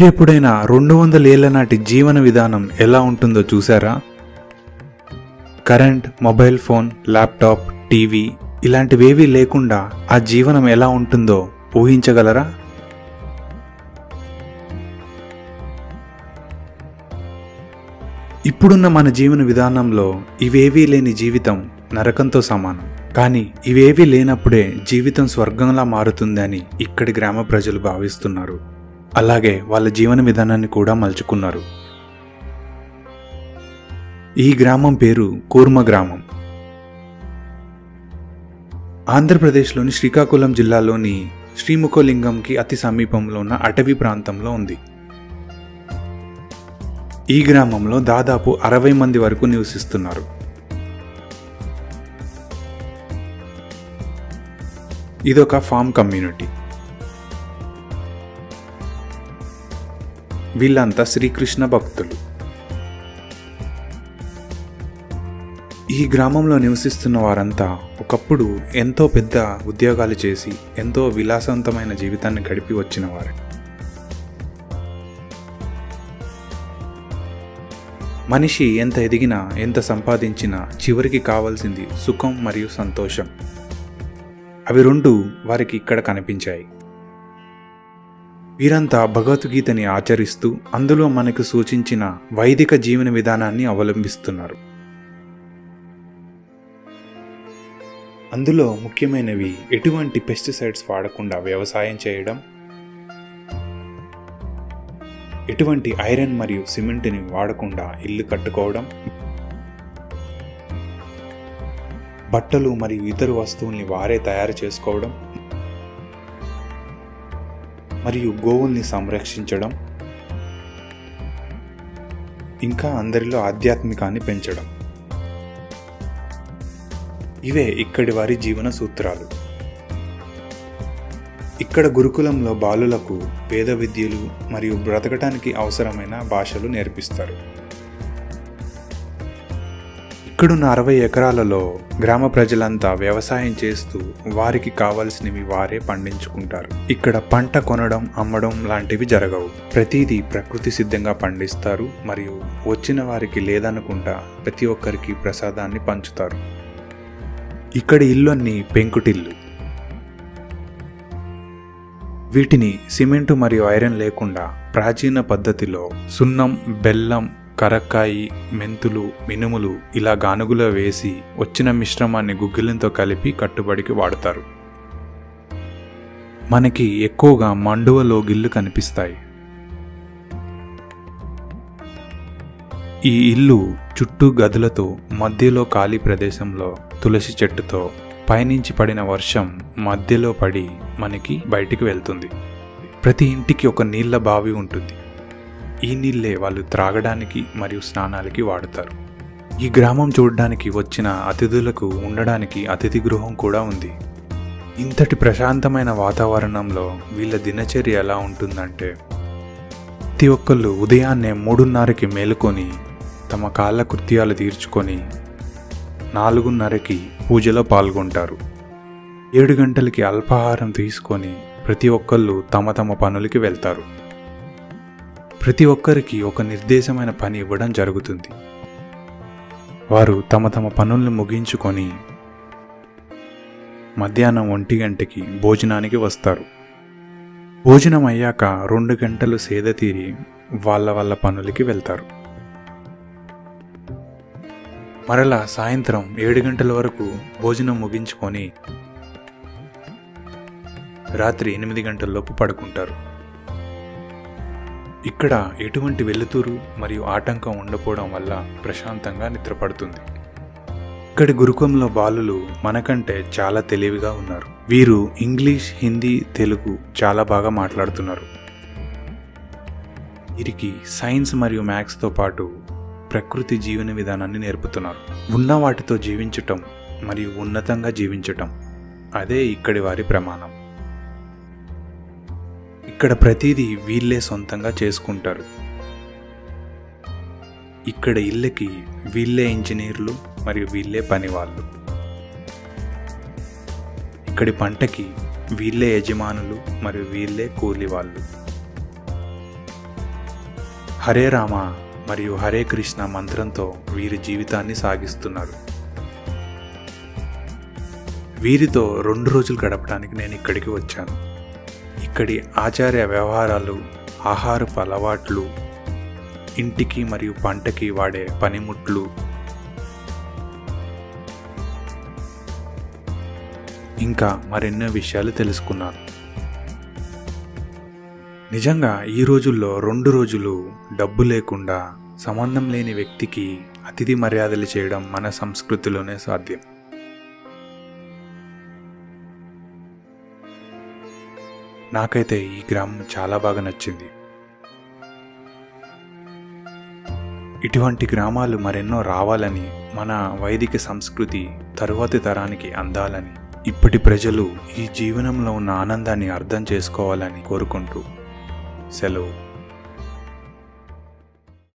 మీరెప్పుడైనా 200 ఏళ్ల నాటి జీవన విధానం ఎలా ఉంటుందో చూసారా? Current, mobile phone, laptop, TV ఇలాంటివేవీ లేకుండా ఆ జీవనం ఎలా ఉంటుందో ఊహించగలరా? ఇప్పుడున్న మన జీవన విధానంలో ఇవేవీ లేని జీవితం నరకంతో సమానం. కానీ ఇవేవీ లేనప్పుడే జీవితం స్వర్గంలా మారుతుందని ఇక్కడి గ్రామ ప్రజలు భావిస్తున్నారు. అలాగే వాళ్ళ జీవన విధానాన్ని కూడా మలుచుకున్నారు. ఈ గ్రామం పేరు కూర్మ గ్రామం. ఆంధ్రప్రదేశ్లోని శ్రీకాకుళం జిల్లాలోని శ్రీముఖలింగంకి అతి సమీపంలో ఉన్న అటవీ ప్రాంతంలో ఉంది. ఈ గ్రామంలో దాదాపు 60 మంది వరకు నివసిస్తున్నారు. ఇదొక ఫామ్ కమ్యూనిటీ. వీళ్ళంతా శ్రీకృష్ణ భక్తులు. ఈ గ్రామంలో నివసిస్తున్న వారంతా ఒకప్పుడు ఎంతో పెద్ద ఉద్యోగాలు చేసి ఎంతో విలాసవంతమైన జీవితాన్ని గడిపి వచ్చిన వారే. మనిషి ఎంత ఎదిగినా, ఎంత సంపాదించినా చివరికి కావాల్సింది సుఖం మరియు సంతోషం. అవి రెండు వారికి ఇక్కడ కనిపించాయి. వీరంతా భగవద్గీతని ఆచరిస్తూ అందులో మనకు సూచించిన వైదిక జీవన విధానాన్ని అవలంబిస్తున్నారు. అందులో ముఖ్యమైనవి ఎటువంటి పెస్టిసైడ్స్ వాడకుండా వ్యవసాయం చేయడం, ఎటువంటి ఐరన్ మరియు సిమెంట్ని వాడకుండా ఇల్లు కట్టుకోవడం, బట్టలు మరియు ఇతర వస్తువుల్ని వారే తయారు చేసుకోవడం, మరియు గోవుల్ని సంరక్షించడం, ఇంకా అందరిలో ఆధ్యాత్మికాన్ని పెంచడం. ఇవే ఇక్కడి వారి జీవన సూత్రాలు. ఇక్కడ గురుకులంలో బాలులకు వేద విద్యలు మరియు బ్రతకటానికి అవసరమైన భాషలు నేర్పిస్తారు. ఇక్కడున్న 60 ఎకరాలలో గ్రామ ప్రజలంతా వ్యవసాయం చేస్తూ వారికి కావలసినవి వారే పండించుకుంటారు. ఇక్కడ పంట కొనడం, అమ్మడం లాంటివి జరగవు. ప్రతిదీ ప్రకృతి సిద్ధంగా పండిస్తారు మరియు వచ్చిన వారికి లేదనుకుంటా ప్రతి ఒక్కరికి ప్రసాదాన్ని పంచుతారు. ఇక్కడి ఇల్లు అన్ని పెంకుటిల్లు. వీటిని సిమెంటు మరియు ఐరన్ లేకుండా ప్రాచీన పద్ధతిలో సున్నం, బెల్లం, కరక్కాయి, మెంతులు, మినుములు ఇలా గానుగులో వేసి వచ్చిన మిశ్రమాన్ని గుగ్గిలంతో కలిపి కట్టుబడికి వాడతారు. మనకి ఎక్కువగా మండువలో గిళ్ళు కనిపిస్తాయి. ఈ ఇల్లు చుట్టూ గదులతో, మధ్యలో ఖాళీ ప్రదేశంలో తులసి చెట్టుతో, పైనుంచి పడిన వర్షం మధ్యలో పడి మనకి బయటికి వెళ్తుంది. ప్రతి ఇంటికి ఒక నీళ్ల బావి ఉంటుంది. ఈ నీళ్ళే వాళ్ళు త్రాగడానికి మరియు స్నానాలకి వాడతారు. ఈ గ్రామం చూడడానికి వచ్చిన అతిథులకు ఉండడానికి అతిథి గృహం కూడా ఉంది. ఇంతటి ప్రశాంతమైన వాతావరణంలో వీళ్ళ దినచర్య ఎలా ఉంటుందంటే, ప్రతి ఒక్కళ్ళు ఉదయాన్నే 3:30కి మేలుకొని తమ కాళ్ళ కృత్యాలు తీర్చుకొని 4:30కి పూజలో పాల్గొంటారు. 7 గంటలకి అల్పాహారం తీసుకొని ప్రతి ఒక్కళ్ళు తమ తమ పనులకి వెళ్తారు. ప్రతి ఒక్కరికి ఒక నిర్దేశమైన పని ఇవ్వడం జరుగుతుంది. వారు తమ తమ పనులను ముగించుకొని మధ్యాహ్నం 1 గంటకి భోజనానికి వస్తారు. భోజనం అయ్యాక 2 గంటలు సేద తీరి వాళ్ళ పనులకి వెళ్తారు. మరలా సాయంత్రం 7 గంటల వరకు భోజనం ముగించుకొని రాత్రి 8 గంటల్లోపు పడుకుంటారు. ఇక్కడ ఎటువంటి వెలుతురు మరియు ఆటంకం ఉండకపోవడం వల్ల ప్రశాంతంగా నిద్రపడుతుంది. ఇక్కడి గురుకులంలో బాలులు మనకంటే చాలా తెలివిగా ఉన్నారు. వీరు ఇంగ్లీష్, హిందీ, తెలుగు చాలా బాగా మాట్లాడుతున్నారు. వీరికి సైన్స్ మరియు మ్యాథ్స్తో పాటు ప్రకృతి జీవన విధానాన్ని నేర్పుతున్నారు. ఉన్న వాటితో జీవించటం మరియు ఉన్నతంగా జీవించటం అదే ఇక్కడి వారి ప్రమాణం. ఇక్కడ ప్రతిదీ వీళ్ళే సొంతంగా చేసుకుంటారు. ఇక్కడ ఇళ్ళకి వీళ్ళే ఇంజనీర్లు మరియు వీళ్ళే పనివాళ్ళు. ఇక్కడి పంటకి వీళ్ళే యజమానులు మరియు వీళ్ళే కూలి వాళ్ళు. హరే రామ మరియు హరే కృష్ణ మంత్రంతో వీరి జీవితాన్ని సాగిస్తున్నారు. వీరితో 2 రోజులు గడపడానికి నేను ఇక్కడికి వచ్చాను. ఇక్కడి ఆచార్య వ్యవహారాలు, ఆహారపు అలవాట్లు, ఇంటికి మరియు పంటకి వాడే పనిముట్లు, ఇంకా మరెన్నో విషయాలు తెలుసుకున్నాను. నిజంగా ఈ రోజుల్లో 2 రోజులు డబ్బు లేకుండా సంబంధం లేని వ్యక్తికి అతిథి మర్యాదలు చేయడం మన సంస్కృతిలోనే సాధ్యం. నాకైతే ఈ గ్రామం చాలా బాగా నచ్చింది. ఇటువంటి గ్రామాలు మరెన్నో రావాలని, మన వైదిక సంస్కృతి తరువాతి తరానికి అందాలని, ఇప్పటి ప్రజలు ఈ జీవనంలో ఉన్న ఆనందాన్ని అర్థం చేసుకోవాలని కోరుకుంటూ సెలవు.